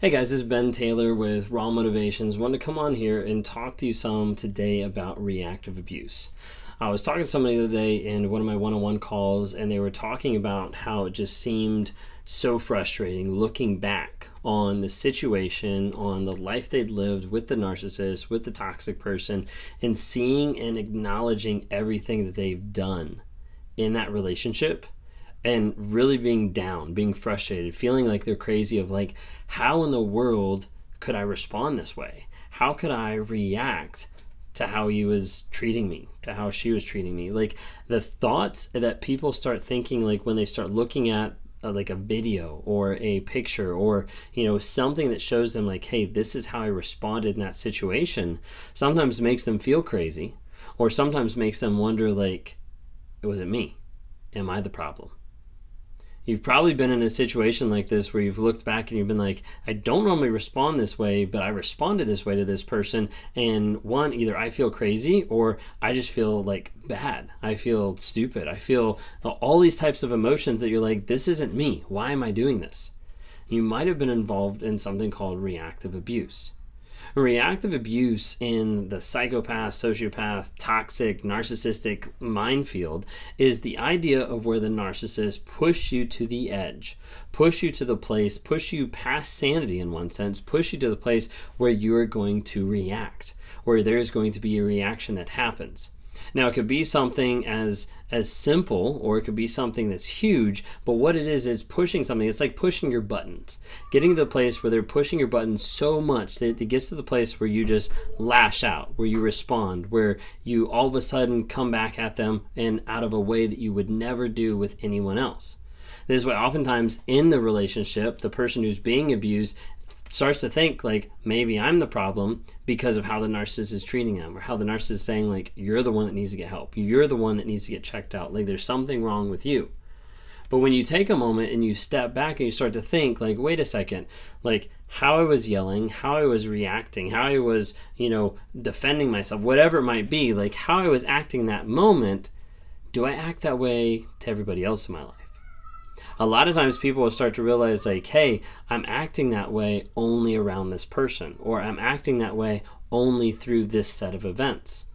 Hey guys, this is Ben Taylor with Raw Motivations. Wanted to come on here and talk to you some today about reactive abuse. I was talking to somebody the other day in one of my one-on-one calls, and they were talking about how it just seemed so frustrating looking back on the situation, on the life they'd lived with the narcissist, with the toxic person, and seeing and acknowledging everything that they've done in that relationship. And really being down, being frustrated, feeling like they're crazy of like, how in the world could I respond this way? How could I react to how he was treating me, to how she was treating me? Like the thoughts that people start thinking, like when they start looking at like a video or a picture or, something that shows them like, hey, this is how I responded in that situation, sometimes makes them feel crazy, or sometimes makes them wonder like, was it me? Am I the problem? You've probably been in a situation like this where you've looked back and you've been like, I don't normally respond this way, but I responded this way to this person. And one, either I feel crazy or I just feel like bad. I feel stupid. I feel all these types of emotions that you're like, this isn't me. Why am I doing this? You might have been involved in something called reactive abuse. Reactive abuse in the psychopath, sociopath, toxic, narcissistic minefield is the idea of where the narcissist push you to the edge, push you to the place, push you past sanity in one sense, push you to the place where you're going to react, where there's going to be a reaction that happens. Now, it could be something as simple, or it could be something that's huge, but what it is pushing something. It's like pushing your buttons, getting to the place where they're pushing your buttons so much that it gets to the place where you just lash out, where you respond, where you all of a sudden come back at them and out of a way that you would never do with anyone else. This is why oftentimes in the relationship, the person who's being abused starts to think like, maybe I'm the problem because of how the narcissist is treating them, or how the narcissist is saying like, you're the one that needs to get help. You're the one that needs to get checked out. Like there's something wrong with you. But when you take a moment and you step back and you start to think like, wait a second, like how I was yelling, how I was reacting, how I was, defending myself, whatever it might be, like how I was acting that moment, do I act that way to everybody else in my life? A lot of times people will start to realize like, hey, I'm acting that way only around this person, or I'm acting that way only through this set of events.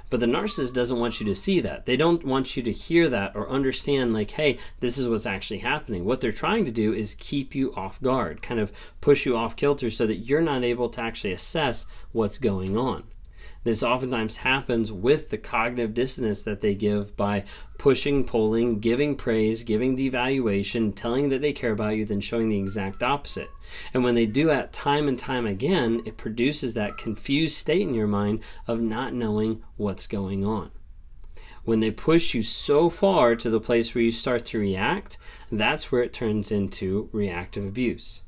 But the narcissist doesn't want you to see that. They don't want you to hear that or understand like, hey, this is what's actually happening. What they're trying to do is keep you off guard, kind of push you off kilter so that you're not able to actually assess what's going on. This oftentimes happens with the cognitive dissonance that they give by pushing, pulling, giving praise, giving devaluation, telling that they care about you, then showing the exact opposite. And when they do that time and time again, it produces that confused state in your mind of not knowing what's going on. When they push you so far to the place where you start to react, that's where it turns into reactive abuse.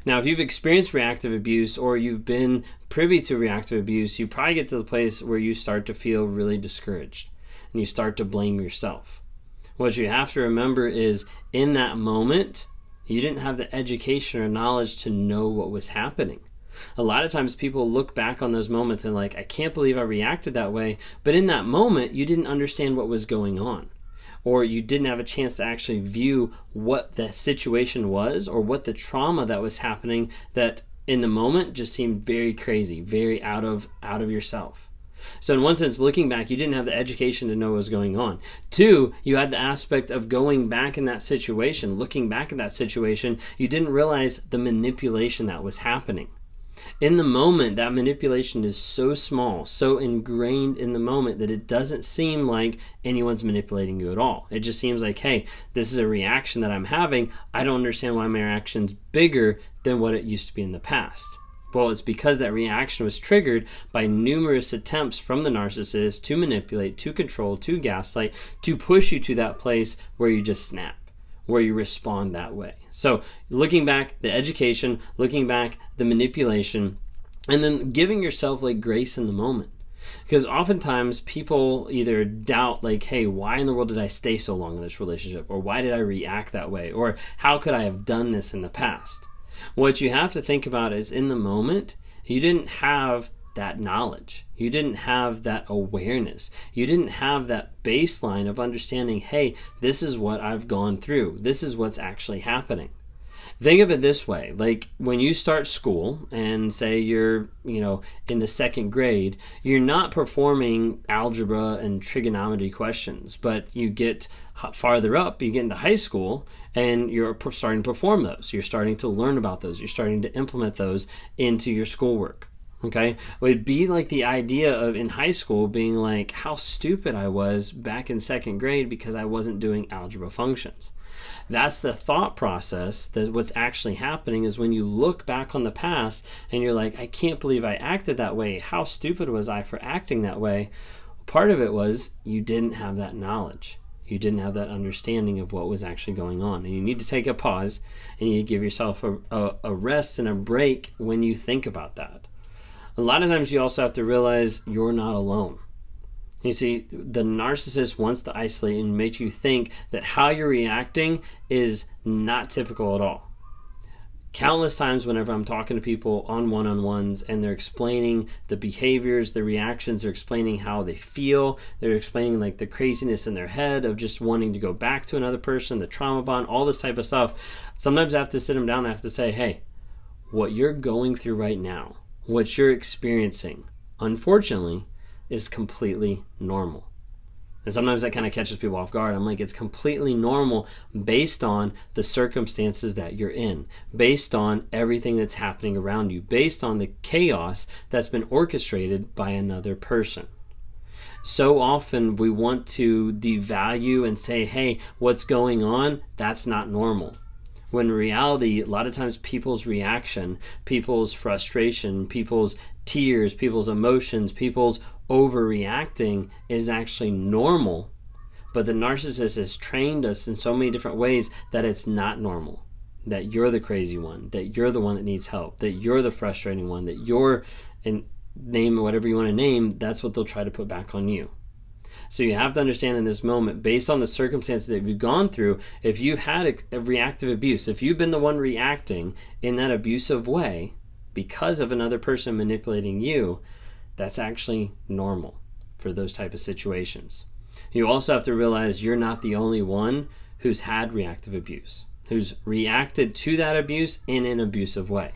Now, if you've experienced reactive abuse or you've been privy to reactive abuse, you probably get to the place where you start to feel really discouraged and you start to blame yourself. What you have to remember is in that moment, you didn't have the education or knowledge to know what was happening. A lot of times people look back on those moments and like, I can't believe I reacted that way. But in that moment, you didn't understand what was going on, or you didn't have a chance to actually view what the situation was or what the trauma that was happening that in the moment just seemed very crazy, very out of yourself. So in one sense, looking back, you didn't have the education to know what was going on. Two, you had the aspect of going back in that situation, looking back at that situation, you didn't realize the manipulation that was happening. In the moment, that manipulation is so small, so ingrained in the moment that it doesn't seem like anyone's manipulating you at all. It just seems like, hey, this is a reaction that I'm having. I don't understand why my reaction's bigger than what it used to be in the past. Well, it's because that reaction was triggered by numerous attempts from the narcissist to manipulate, to control, to gaslight, to push you to that place where you just snap, where you respond that way. So looking back, the education, looking back, the manipulation, and then giving yourself like grace in the moment. Because oftentimes people either doubt like, hey, why in the world did I stay so long in this relationship? Or why did I react that way? Or how could I have done this in the past? What you have to think about is in the moment, you didn't have that knowledge. You didn't have that awareness. You didn't have that baseline of understanding, hey, this is what I've gone through. This is what's actually happening. Think of it this way, like when you start school and say you're, in the second grade, you're not performing algebra and trigonometry questions, but you get farther up, you get into high school and you're starting to perform those. You're starting to learn about those. You're starting to implement those into your schoolwork. Okay, it would be like the idea of in high school being like how stupid I was back in second grade because I wasn't doing algebra functions. That's the thought process. That what's actually happening is when you look back on the past and you're like, I can't believe I acted that way. How stupid was I for acting that way? Part of it was you didn't have that knowledge. You didn't have that understanding of what was actually going on. And you need to take a pause and you need to give yourself a rest and a break when you think about that. A lot of times you also have to realize you're not alone. You see, the narcissist wants to isolate and make you think that how you're reacting is not typical at all. Countless times whenever I'm talking to people on one-on-ones and they're explaining the behaviors, the reactions, they're explaining how they feel, they're explaining like the craziness in their head of just wanting to go back to another person, the trauma bond, all this type of stuff. Sometimes I have to sit them down and I have to say, hey, what you're going through right now, what you're experiencing, unfortunately, is completely normal. And sometimes that kind of catches people off guard. I'm like, it's completely normal based on the circumstances that you're in, based on everything that's happening around you, based on the chaos that's been orchestrated by another person. So often we want to devalue and say, hey, what's going on? That's not normal. When in reality, a lot of times people's reaction, people's frustration, people's tears, people's emotions, people's overreacting is actually normal. But the narcissist has trained us in so many different ways that it's not normal. That you're the crazy one, that you're the one that needs help, that you're the frustrating one, that you're, and name whatever you want to name, that's what they'll try to put back on you. So you have to understand in this moment, based on the circumstances that you've gone through, if you've had a reactive abuse, if you've been the one reacting in that abusive way because of another person manipulating you, that's actually normal for those type of situations. You also have to realize you're not the only one who's had reactive abuse, who's reacted to that abuse in an abusive way.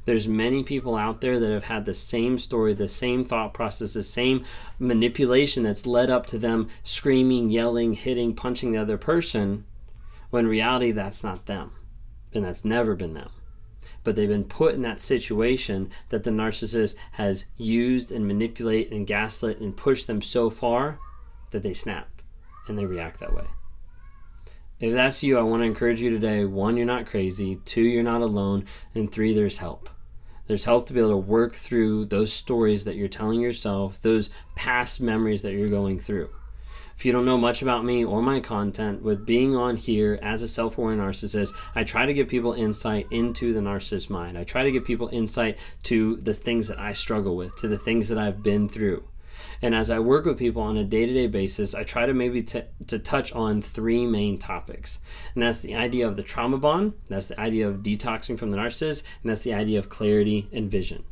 There's many people out there that have had the same story, the same thought process, the same manipulation that's led up to them screaming, yelling, hitting, punching the other person, when in reality that's not them, and that's never been them. But they've been put in that situation that the narcissist has used and manipulated and gaslit and pushed them so far that they snap and they react that way. If that's you, I want to encourage you today. 1, you're not crazy. 2, you're not alone. And 3, there's help. There's help to be able to work through those stories that you're telling yourself, those past memories that you're going through. If you don't know much about me or my content, with being on here as a self-aware narcissist, I try to give people insight into the narcissist mind. I try to give people insight to the things that I struggle with, to the things that I've been through. And as I work with people on a day-to-day basis, I try to maybe to touch on 3 main topics. And that's the idea of the trauma bond, that's the idea of detoxing from the narcissist, and that's the idea of clarity and vision.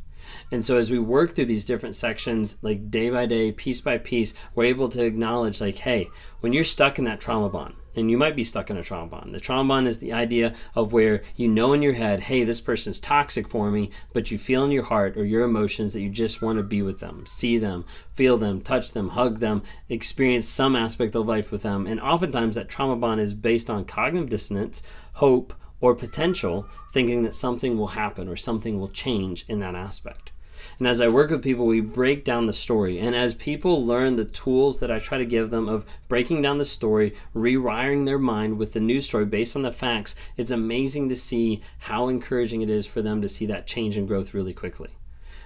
And so as we work through these different sections, like day by day, piece by piece, we're able to acknowledge like, hey, when you're stuck in that trauma bond, and you might be stuck in a trauma bond. The trauma bond is the idea of where you know in your head, hey, this person's toxic for me, but you feel in your heart or your emotions that you just want to be with them, see them, feel them, touch them, hug them, experience some aspect of life with them. And oftentimes that trauma bond is based on cognitive dissonance, hope, or potential, thinking that something will happen or something will change in that aspect. And as I work with people, we break down the story. And as people learn the tools that I try to give them of breaking down the story, rewiring their mind with the new story based on the facts, it's amazing to see how encouraging it is for them to see that change and growth really quickly.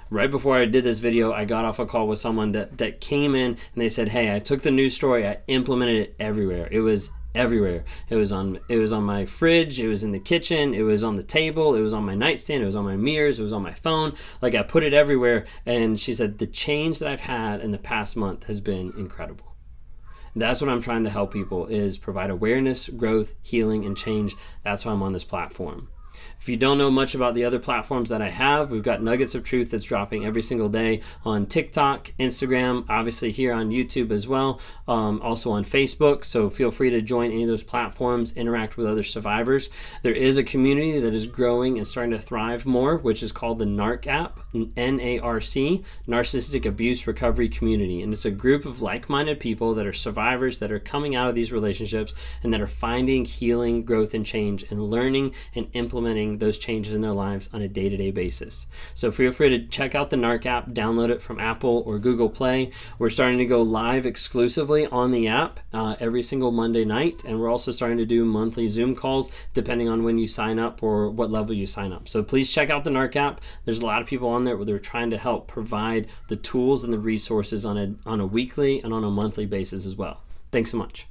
Right before I did this video, I got off a call with someone that came in and they said, hey, I took the news story, I implemented it everywhere. It was everywhere. It was on my fridge, it was in the kitchen, it was on the table, it was on my nightstand, it was on my mirrors, it was on my phone. Like I put it everywhere. And she said, the change that I've had in the past month has been incredible. That's what I'm trying to help people, is provide awareness, growth, healing, and change. That's why I'm on this platform. If you don't know much about the other platforms that I have, we've got Nuggets of Truth that's dropping every single day on TikTok, Instagram, obviously here on YouTube as well, also on Facebook. So feel free to join any of those platforms, interact with other survivors. There is a community that is growing and starting to thrive more, which is called the NARC app, N-A-R-C, Narcissistic Abuse Recovery Community. And it's a group of like-minded people that are survivors that are coming out of these relationships and that are finding healing, growth, and change, and learning and implementing those changes in their lives on a day-to-day basis. So feel free to check out the NARC app, download it from Apple or Google Play. We're starting to go live exclusively on the app every single Monday night, and we're also starting to do monthly Zoom calls depending on when you sign up or what level you sign up. So please check out the NARC app. There's a lot of people on there where they're trying to help provide the tools and the resources on a weekly and on a monthly basis as well. Thanks so much.